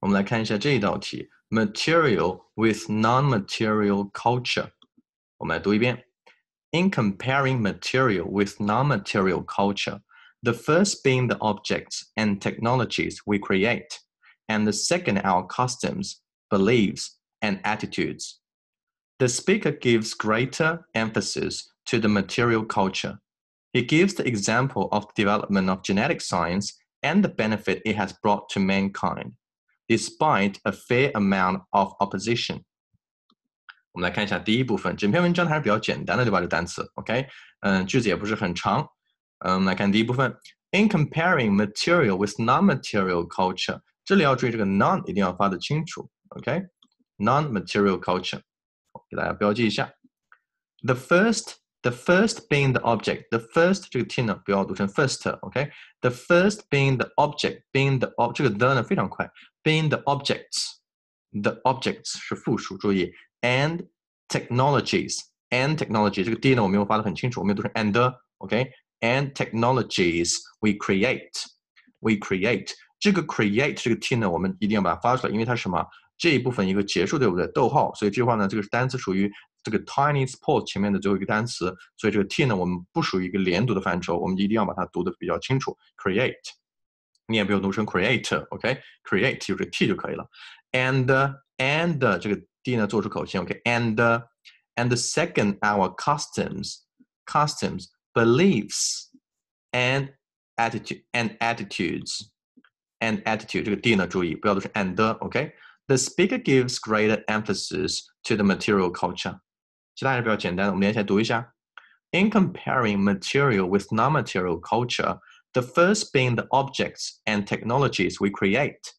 我们来看一下这一道题 ，material with non-material culture。我们来读一遍。In comparing material with non-material culture, the first being the objects and technologies we create, and the second our customs, beliefs, and attitudes. The speaker gives greater emphasis to the material culture. He gives the example of the development of genetic science and the benefit it has brought to mankind, despite a fair amount of opposition. 我们来看一下第一部分，整篇文章还是比较简单的，对吧？这个单词 ，OK，句子也不是很长。我们来看第一部分 ，In comparing material with non-material culture， 这里要注意这个 non 一定要发得清楚 ，OK，non-material culture， 给大家标记一下。The first being the object，the first 这个 t 呢不要读成 first，OK，the first being the object，being the 这个 the 呢非常快 ，being the objects，the objects 是复数，注意。And technologies 这个 d 呢我没有发得很清楚，我没有读成 and，OK，and technologies we create，这个 create 这个 t 呢我们一定要把它发出来，因为它是什么？这一部分一个结束，对不对？逗号，所以这句话呢，这个单词属于这个 tiny spot 前面的最后一个单词，所以这个 t 呢我们不属于一个连读的范畴，我们一定要把它读得比较清楚。create， 你也不用读成 create，OK，create 就这个 t 就可以了。And 这个 d 呢做出口型 ，OK，and the second our customs, beliefs and attitudes 这个 d 呢注意不要读成 and，OK。The speaker gives greater emphasis to the material culture. 其他还是比较简单的，我们连起来读一下。In comparing material with non-material culture, the first being the objects and technologies we create,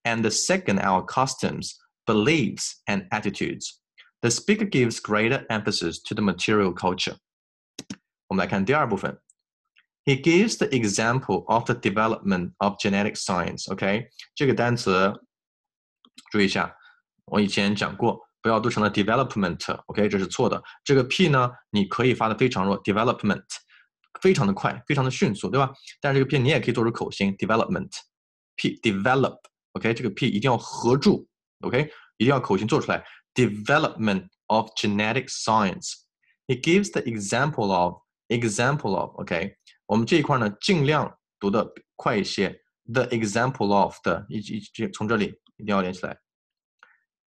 and the second our customs, beliefs, and attitudes. The speaker gives greater emphasis to the material culture. 我们来看第二部分。He gives the example of the development of genetic science. OK， 这个单词注意一下，我以前讲过，不要读成了 development。OK， 这是错的。这个 p 呢，你可以发得非常弱 ，development， 非常的快，非常的迅速，对吧？但是这个 p 你也可以做出口型 ，development，p develop。OK， 这个 p 一定要合住。OK， 一定要口型做出来。Development of genetic science. He gives the example of. OK， 我们这一块呢，尽量读得快一些。The example of 的，从这里一定要连起来。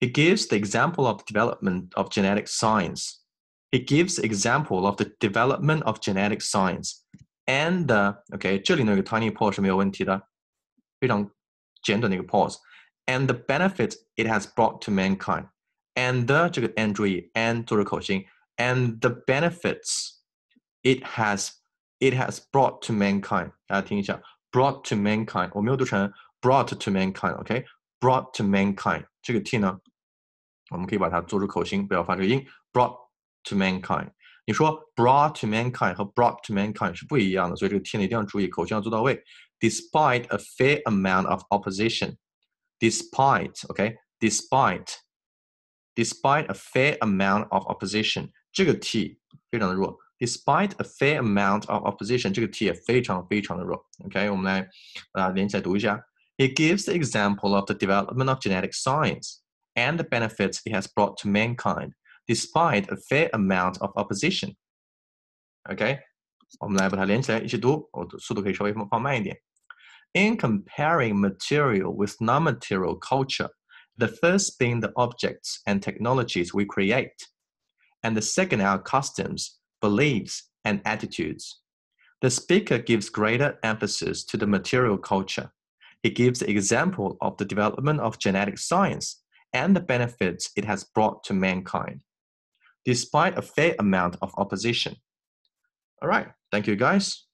He gives the example of the development of genetic science. He gives the example of the development of genetic science. And OK， 这里呢有个 tiny pause 是没有问题的，非常简短的一个 pause。And the benefits it has brought to mankind. And 这个 and 注意 and 做出口型 and the benefits it has brought to mankind. 大家听一下 brought to mankind 我没有读成 brought to mankind. OK brought to mankind 这个 t 呢我们可以把它做出口型，不要发这个音 brought to mankind。 你说 brought to mankind 和 brought to mankind 是不一样的，所以这个 t 呢一定要注意口型要做到位。 Despite a fair amount of opposition. Despite a fair amount of opposition 这个 t 非常的弱。 Despite a fair amount of opposition 这个 t 也非常非常的弱。 OK 我们来把它连起来读一下。 He gives the example of the development of genetic science and the benefits it has brought to mankind despite a fair amount of opposition. OK 我们来把它连起来一起读，我的速度可以稍微放慢一点。 In comparing material with non-material culture, the first being the objects and technologies we create, and the second our customs, beliefs, and attitudes. The speaker gives greater emphasis to the material culture. He gives the example of the development of genetic science and the benefits it has brought to mankind, despite a fair amount of opposition. All right, thank you guys.